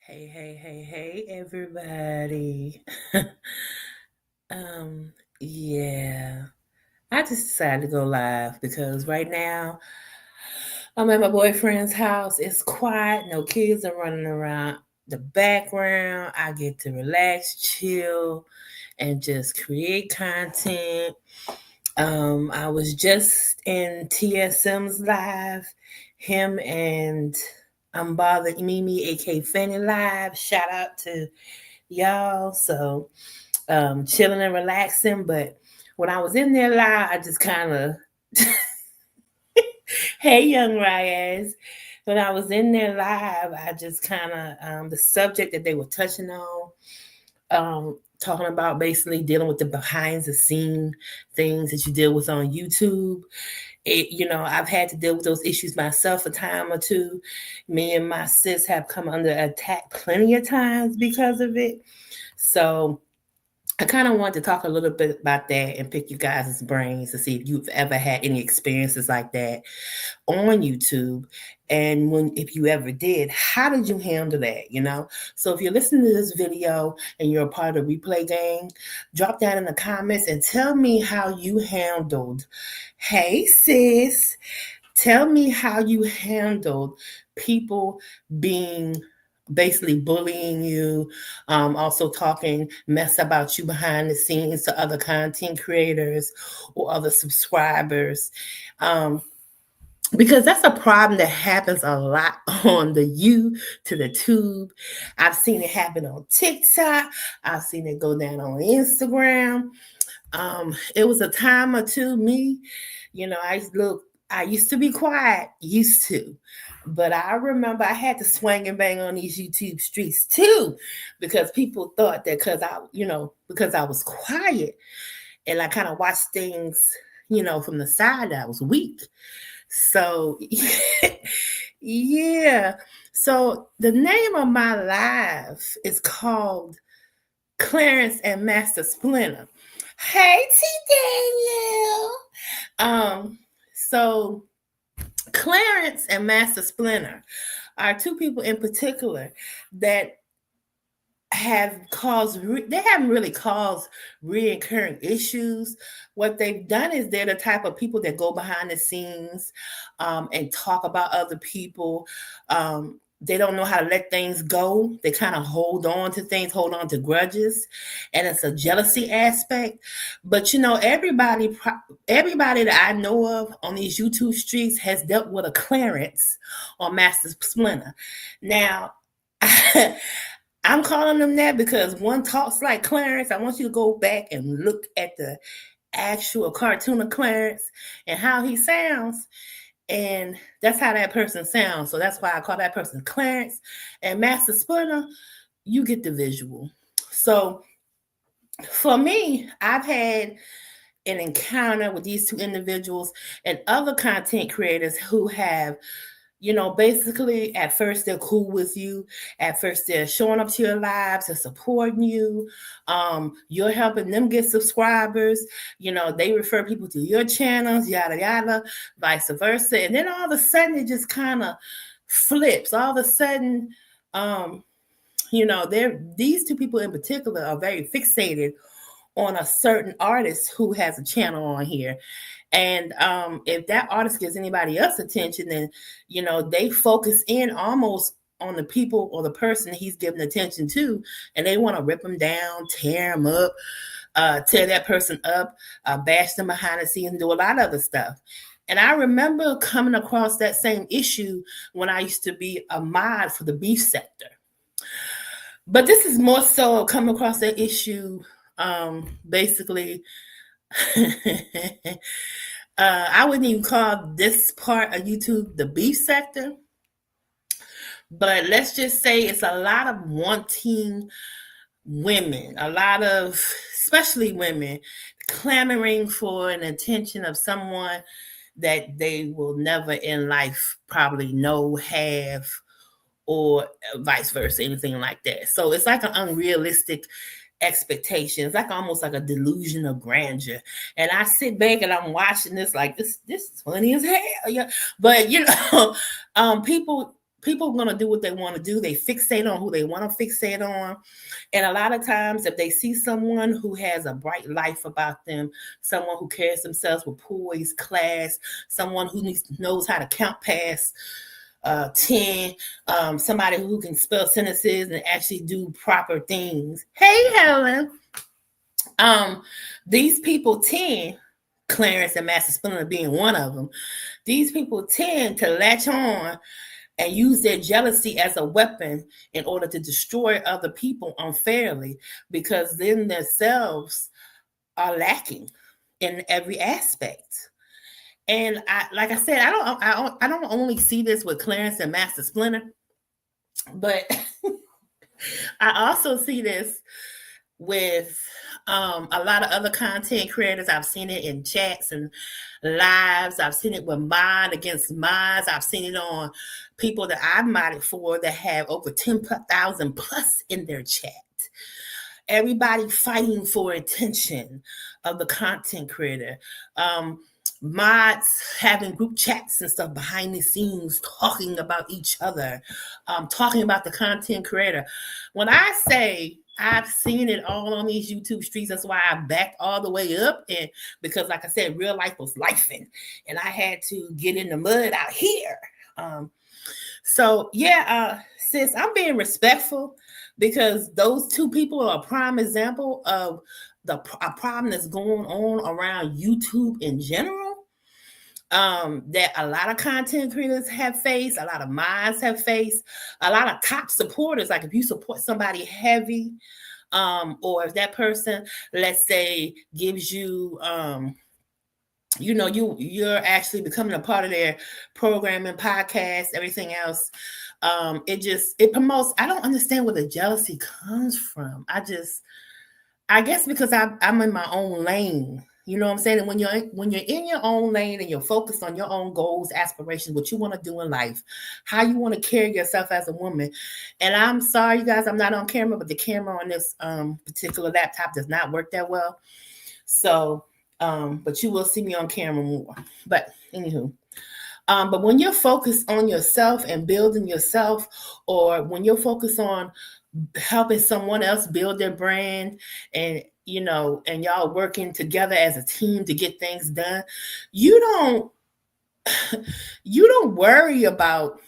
Hey, everybody. um, yeah. I just decided to go live because right now I'm at my boyfriend's house. It's quiet, no kids are running around the background. I get to relax, chill, and just create content. I was just in TSM's live, him and Unbothered Mimi, aka Fanny Live. Shout out to y'all. So chilling and relaxing. But when I was in there live, I just kind of, hey, young Ryaz. When I was in there live, I just kind of, the subject that they were touching on, talking about basically dealing with the behind the scene things that you deal with on YouTube. I've had to deal with those issues myself a time or two. Me and my sis have come under attack plenty of times because of it. So I kind of want to talk a little bit about that and pick you guys' brains to see if you've ever had any experiences like that on YouTube. And if you ever did, how did you handle that? So if you're listening to this video and you're a part of the replay gang, drop down in the comments and tell me how you handled. Hey, sis, tell me how you handled people being basically bullying you, also talking mess about you behind the scenes to other content creators or other subscribers. Because that's a problem that happens a lot on the U to the tube. I've seen it happen on TikTok. I've seen it go down on Instagram. It was a time or two, I used to be quiet, used to. But I remember I had to swing and bang on these YouTube streets too, because people thought that because I was quiet and I kind of watched things, from the side, that I was weak. So, yeah. So the name of my live is called Clarence and Master Splinter. Hey, T. Daniel. So Clarence and Master Splinter are two people in particular that they haven't really caused reoccurring issues. What they've done is they're the type of people that go behind the scenes and talk about other people. They don't know how to let things go. They kind of hold on to things, hold on to grudges, and it's a jealousy aspect. But everybody that I know of on these YouTube streets has dealt with a Clarence or Master Splinter. Now, I'm calling them that because one talks like Clarence. I want you to go back and look at the actual cartoon of Clarence and how he sounds. And that's how that person sounds. So that's why I call that person Clarence. And Master Splinter, you get the visual. So for me, I've had an encounter with these two individuals and other content creators who have basically at first they're cool with you. At first they're showing up to your lives and supporting you. You're helping them get subscribers. They refer people to your channels, yada, yada, vice versa. And then all of a sudden it just kind of flips. All of a sudden, these two people in particular are very fixated on a certain artist who has a channel on here. And if that artist gives anybody else attention, then they focus in almost on the people or the person he's giving attention to, and they want to rip them down, tear them up, tear that person up, bash them behind the scenes, and do a lot of other stuff. And I remember coming across that same issue when I used to be a mod for the beef sector. But this is more so coming across that issue, basically. I wouldn't even call this part of YouTube the beef sector, but let's just say it's a lot of wanting women, a lot of, especially women, clamoring for an attention of someone that they will never in life probably know, have, or vice versa, anything like that. So it's like an unrealistic expectations, like almost like a delusion of grandeur. And I sit back and I'm watching this like this is funny as hell. Yeah. But people People are going to do what they want to do. They fixate on who they want to fixate on. And a lot of times, if they see someone who has a bright life about them, someone who carries themselves with poise, class, someone who knows how to count past 10, somebody who can spell sentences and actually do proper things. Hey, Helen. Um, these people tend, Clarence and Master Splinter being one of them, these people tend to latch on and use their jealousy as a weapon in order to destroy other people unfairly, because then themselves are lacking in every aspect. And like I said, I don't only see this with Clarence and Master Splinter, but I also see this with a lot of other content creators. I've seen it in chats and lives. I've seen it with mind against minds. I've seen it on people that I've modded for that have over 10,000 plus in their chat. Everybody fighting for attention of the content creator. Mods having group chats and stuff behind the scenes, talking about each other, talking about the content creator. When I say I've seen it all on these YouTube streets, that's why I backed all the way up, and because, like I said, real life was lifing, and I had to get in the mud out here. So yeah, sis, I'm being respectful, because those two people are a prime example of a problem that's going on around YouTube in general. That a lot of content creators have faced, a lot of minds have faced, a lot of top supporters. Like if you support somebody heavy, or if that person, let's say, gives you, you're actually becoming a part of their programming, podcast, everything else. It promotes. I don't understand where the jealousy comes from. I guess because I'm in my own lane. You know what I'm saying? And when you're in your own lane and you're focused on your own goals, aspirations, what you want to do in life, how you want to carry yourself as a woman. And I'm sorry, you guys, I'm not on camera, but the camera on this particular laptop does not work that well. So, but you will see me on camera more. But anywho. But when you're focused on yourself and building yourself, or when you're focused on helping someone else build their brand, and and y'all working together as a team to get things done, you don't worry about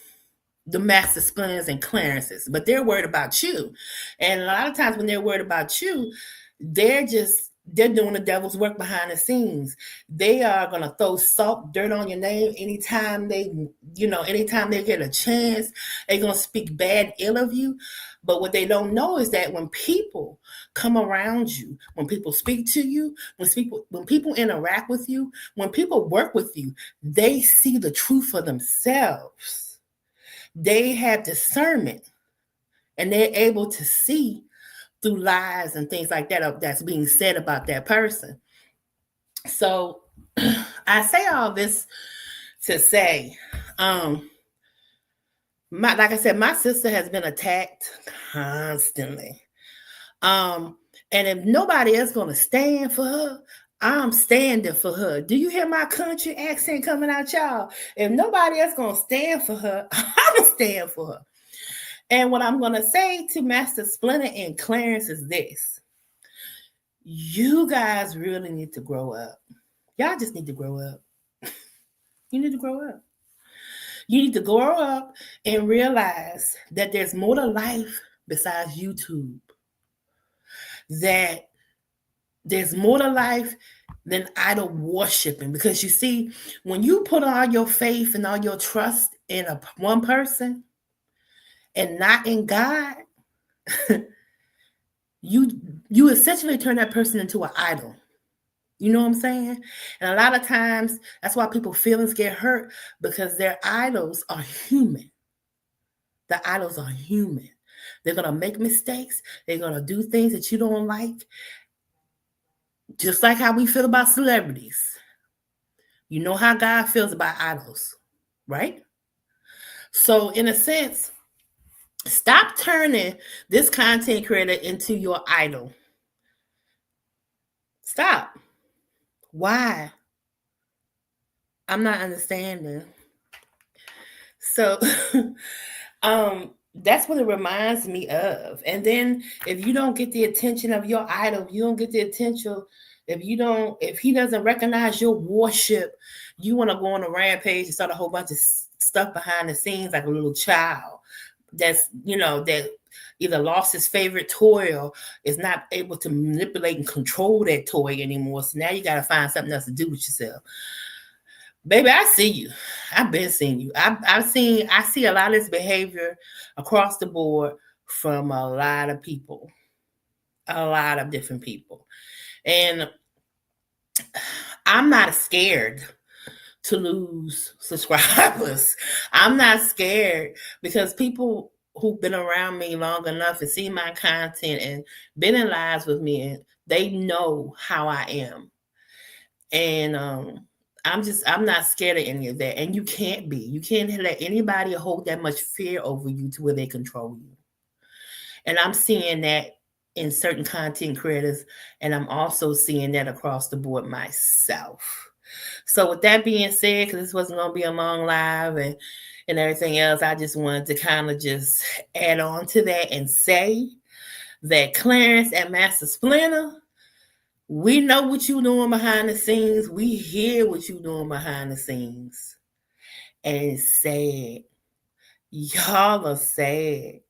the Master Splinters and Clarences, but they're worried about you. And a lot of times when they're worried about you, they're doing the devil's work behind the scenes. They are going to throw salt, dirt on your name anytime anytime they get a chance. They're going to speak bad, ill of you. But what they don't know is that when people come around you, when people speak to you, when people interact with you, when people work with you, they see the truth for themselves. They have discernment, and they're able to see through lies and things like that that's being said about that person. So I say all this to say, like I said, my sister has been attacked constantly. And if nobody else gonna stand for her, I'm standing for her. Do you hear my country accent coming out, y'all? If nobody else gonna stand for her, I'm gonna stand for her. And what I'm gonna say to Master Splinter and Clarence is this: you guys really need to grow up. Y'all just need to grow up. You need to grow up. You need to grow up and realize that there's more to life besides YouTube. That there's more to life than idol worshiping. Because you see, when you put all your faith and all your trust in one person and not in God, you essentially turn that person into an idol. You know what I'm saying? And a lot of times, that's why people's feelings get hurt, because their idols are human. The idols are human. They're going to make mistakes. They're going to do things that you don't like. Just like how we feel about celebrities. You know how God feels about idols, right? So in a sense, stop turning this content creator into your idol. Stop. Why? I'm not understanding. So That's what it reminds me of. And then if you don't get the attention of your idol, you don't get the attention. If he doesn't recognize your worship, you want to go on a rampage and start a whole bunch of stuff behind the scenes like a little child that either lost his favorite toy or is not able to manipulate and control that toy anymore. So now you got to find something else to do with yourself. Baby, I see you. I've been seeing you. I see a lot of this behavior across the board from a lot of people, a lot of different people. And I'm not scared to lose subscribers. I'm not scared because people who've been around me long enough and seen my content and been in lives with me, and they know how I am. And I'm not scared of any of that. And you can't be. You can't let anybody hold that much fear over you to where they control you. And I'm seeing that in certain content creators, and I'm also seeing that across the board myself. So with that being said, because this wasn't gonna be a long live and everything else, I just wanted to kind of just add on to that and say that Clarence and Master Splinter, we know what you're doing behind the scenes. We hear what you're doing behind the scenes. And it's sad. Y'all are sad.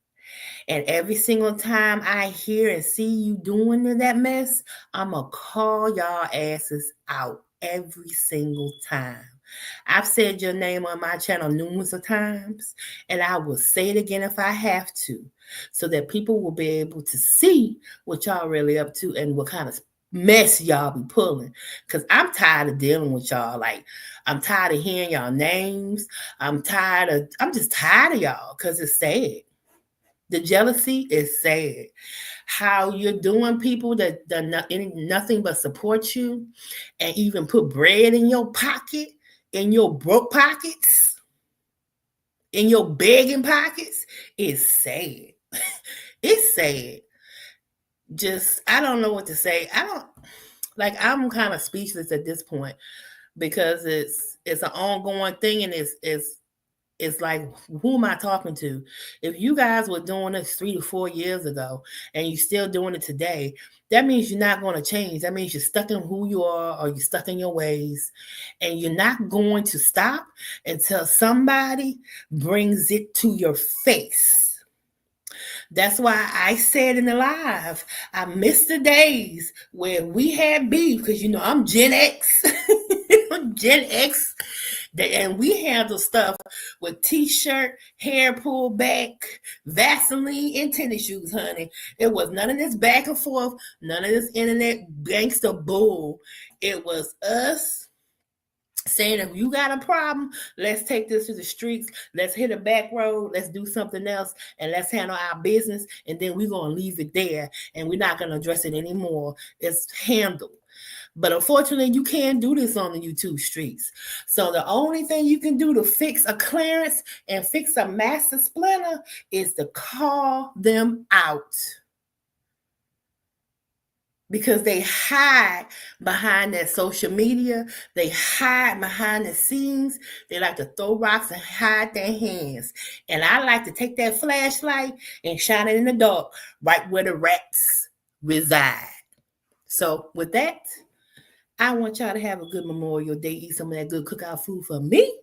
And every single time I hear and see you doing that mess, I'ma call y'all asses out every single time. I've said your name on my channel numerous of times, and I will say it again if I have to, so that people will be able to see what y'all really up to and what kind of mess y'all be pulling. Because I'm tired of dealing with y'all. Like, I'm tired of hearing y'all names. I'm just tired of y'all because it's sad. The jealousy is sad. How you're doing people that nothing but support you and even put bread in your pocket, in your broke pockets, in your begging pockets is sad. It's sad. Just, I don't know what to say. I'm kind of speechless at this point because it's an ongoing thing, and it's like, who am I talking to? If you guys were doing this 3 to 4 years ago and you're still doing it today, that means you're not going to change. That means you're stuck in who you are, or you're stuck in your ways, and you're not going to stop until somebody brings it to your face. That's why I said in the live, I miss the days where we had beef, because I'm Gen X. Gen X, and we handle stuff with t-shirt, hair pulled back, Vaseline, and tennis shoes, honey. It was none of this back and forth, none of this internet gangster bull. It was us saying, if you got a problem, let's take this to the streets, let's hit a back road, let's do something else, and let's handle our business, and then we're going to leave it there, and we're not going to address it anymore. It's handled. But unfortunately, you can't do this on the YouTube streets. So the only thing you can do to fix a Clarence and fix a Master Splinter is to call them out. Because they hide behind that social media. They hide behind the scenes. They like to throw rocks and hide their hands. And I like to take that flashlight and shine it in the dark, right where the rats reside. So with that, I want y'all to have a good Memorial Day. Eat some of that good cookout food for me.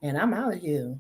And I'm out of here.